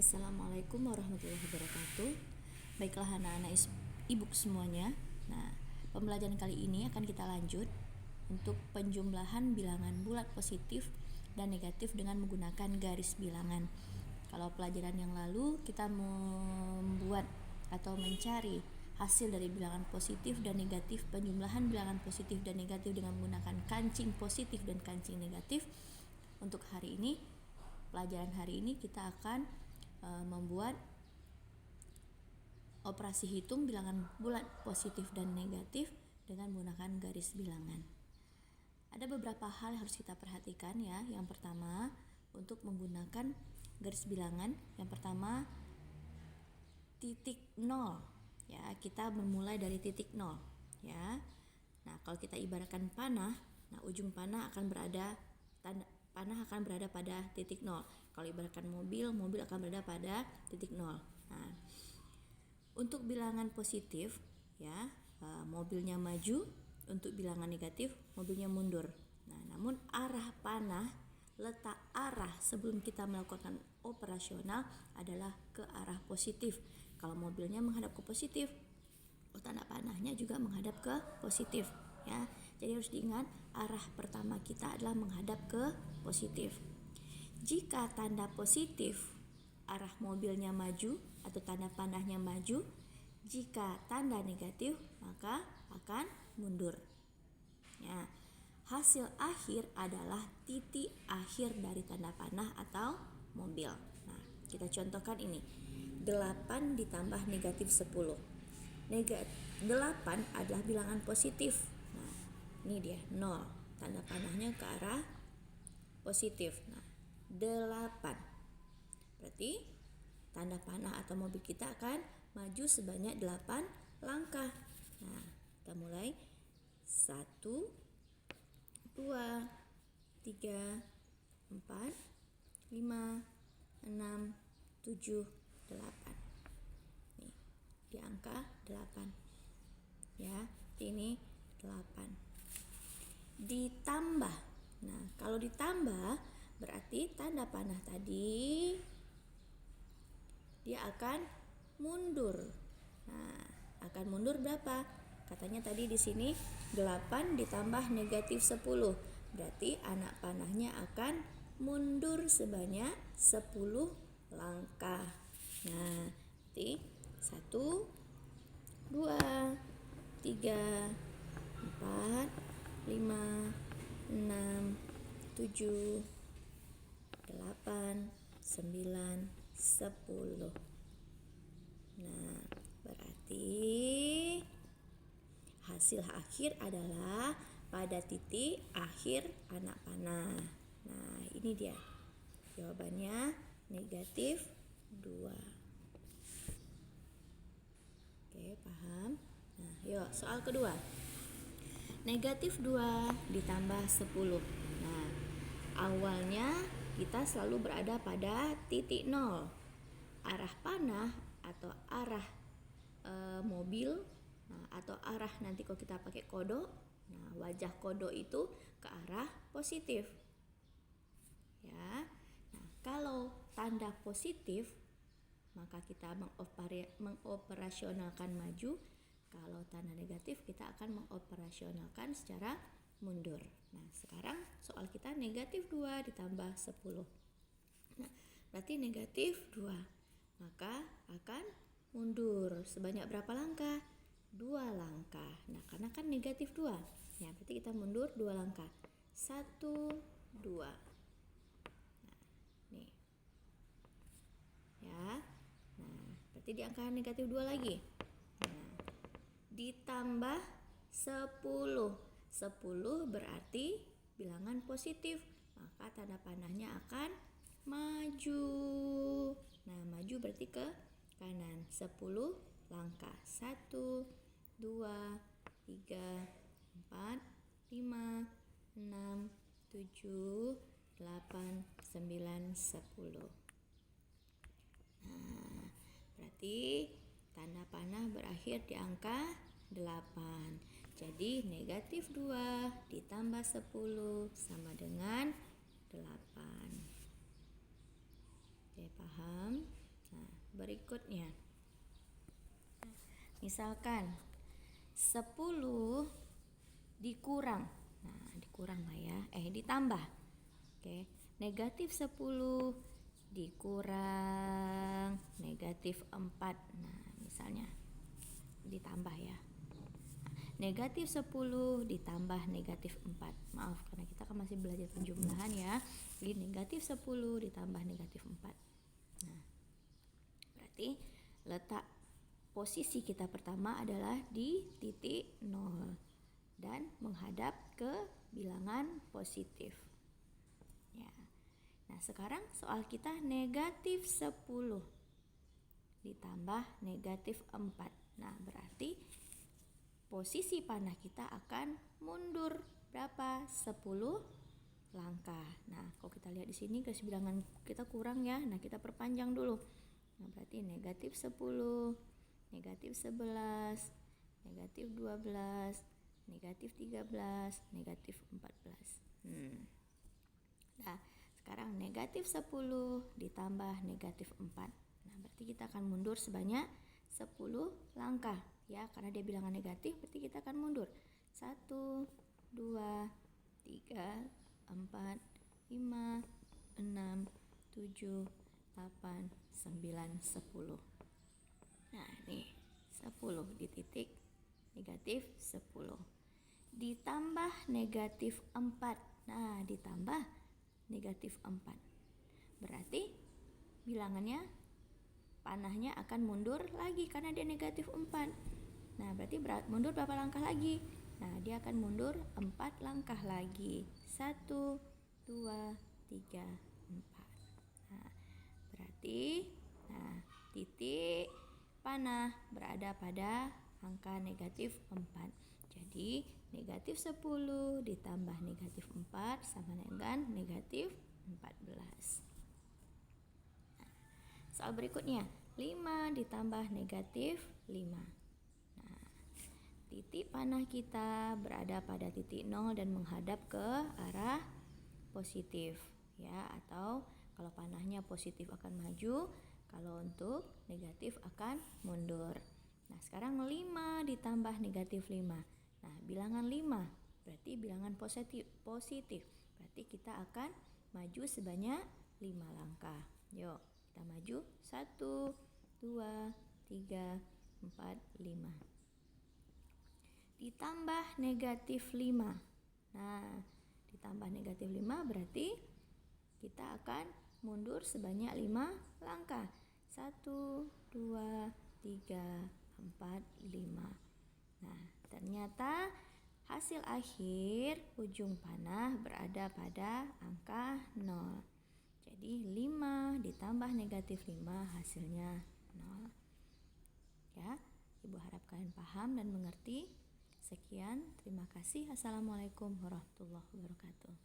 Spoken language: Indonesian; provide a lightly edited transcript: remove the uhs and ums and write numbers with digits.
Assalamualaikum warahmatullahi wabarakatuh. Baiklah anak-anak ibu semuanya. Nah, pembelajaran kali ini akan kita lanjut untuk penjumlahan bilangan bulat positif dan negatif dengan menggunakan garis bilangan. Kalau pelajaran yang lalu kita membuat atau mencari hasil dari bilangan positif dan negatif, penjumlahan bilangan positif dan negatif dengan menggunakan kancing positif dan kancing negatif. Untuk hari ini, pelajaran hari ini kita akan membuat operasi hitung bilangan bulat positif dan negatif dengan menggunakan garis bilangan. Ada beberapa hal yang harus kita perhatikan ya. Yang pertama, untuk menggunakan garis bilangan, yang pertama titik 0 ya, kita memulai dari titik 0 ya. Nah, kalau kita ibaratkan panah, nah ujung panah akan berada pada titik 0. Kalau ibaratkan mobil akan berada pada titik 0. Nah, untuk bilangan positif ya, mobilnya maju, untuk bilangan negatif mobilnya mundur. Nah, namun arah panah, letak arah sebelum kita melakukan operasional adalah ke arah positif. Kalau mobilnya menghadap ke positif, tanda panahnya juga menghadap ke positif ya. Jadi harus diingat, arah pertama kita adalah menghadap ke positif. Jika tanda positif, arah mobilnya maju atau tanda panahnya maju. Jika tanda negatif, maka akan mundur. Ya, hasil akhir adalah titik akhir dari tanda panah atau mobil. Nah, kita contohkan ini. 8 ditambah negatif 10. 8 adalah bilangan positif. Nah, ini dia 0. Tanda panahnya ke arah positif. Nah, 8. Berarti tanda panah atau mobil kita akan maju sebanyak 8 langkah. Nah, kita mulai 1, 2, 3, 4, 5, 6, 7, 8. Nih, di angka 8. Ya, ini 8. Ditambah. Nah, kalau ditambah berarti tanda panah tadi dia akan mundur. Nah, akan mundur berapa? Katanya tadi di sini 8 ditambah negatif 10. Berarti anak panahnya akan mundur sebanyak 10 langkah. Nah, berarti 1, 2, 3, 4, 5, 6, 7, 8, 9, 10. Nah, berarti hasil akhir adalah pada titik akhir anak panah. Nah, ini dia. Jawabannya negatif 2. Oke, paham? Nah, yuk soal kedua. Negatif 2 ditambah 10. Nah, awalnya kita selalu berada pada titik 0. Arah panah atau arah mobil, nah, atau arah nanti kalau kita pakai kodok, nah wajah kodok itu ke arah positif. Ya. Nah, kalau tanda positif maka kita mengoperasionalkan maju. Kalau tanda negatif kita akan mengoperasionalkan secara mundur. Nah, sekarang soal kita negatif 2 ditambah 10. Nah, berarti negatif 2. Maka akan mundur sebanyak berapa langkah? 2 langkah. Nah, karena kan negatif 2. Ya, berarti kita mundur 2 langkah. 1, 2. Nah, nih. Ya. Nah, berarti di angka negatif 2 lagi. Nah, ditambah 10. 10 berarti bilangan positif, maka tanda panahnya akan maju. Nah, maju berarti ke kanan 10 langkah. 1, 2, 3, 4, 5, 6, 7, 8, 9, 10. Nah, berarti tanda panah berakhir di angka 8. Jadi negatif 2 ditambah 10 sama dengan 8. Oke, paham? Nah, berikutnya. Misalkan 10 dikurang. Nah, dikurang lah ya. Ditambah. Oke. Negatif 10 dikurang negatif 4. Nah, misalnya ditambah ya. Negatif 10 ditambah negatif 4. Maaf, karena kita kan masih belajar penjumlahan ya. Jadi negatif 10 ditambah negatif 4. Nah, berarti letak posisi kita pertama adalah di titik 0 dan menghadap ke bilangan positif. Ya. Nah, sekarang soal kita negatif 10 ditambah negatif 4. Nah, berarti posisi panah kita akan mundur berapa? 10 langkah. Nah, kalau kita lihat di sini garis bilangan kita kurang ya. Nah, kita perpanjang dulu. Nah, berarti negatif 10, negatif 11, negatif 12, negatif 13, negatif 14. Nah, sekarang negatif 10 ditambah negatif 4. Nah, berarti kita akan mundur sebanyak 10 langkah ya, karena dia bilangan negatif berarti kita akan mundur 1, 2, 3, 4, 5, 6, 7, 8, 9, 10. Nah, ini 10 di titik negatif 10 ditambah negatif 4. Nah, ditambah negatif 4 berarti bilangannya panahnya akan mundur lagi karena dia negatif 4. Nah, berarti mundur berapa langkah lagi? Nah, dia akan mundur 4 langkah lagi. 1, 2, 3, 4. Nah, berarti titik panah berada pada angka negatif 4. Jadi, negatif 10 ditambah negatif 4 sama dengan negatif 14. Soal berikutnya, 5 ditambah negatif 5. Nah, titik panah kita berada pada titik 0 dan menghadap ke arah positif ya, atau kalau panahnya positif akan maju, kalau untuk negatif akan mundur. Nah, sekarang 5 ditambah negatif 5. Nah, bilangan 5 berarti bilangan positif. Berarti kita akan maju sebanyak 5 langkah. Yuk, kita maju 1, 2, 3, 4, 5. Ditambah negatif 5. Nah, ditambah negatif 5 berarti kita akan mundur sebanyak 5 langkah. 1, 2, 3, 4, 5. Nah, ternyata hasil akhir ujung panah berada pada angka 0. Jadi 5 ditambah negatif 5 hasilnya 0. Ya, Ibu harap kalian paham dan mengerti. Sekian, terima kasih. Assalamualaikum warahmatullahi wabarakatuh.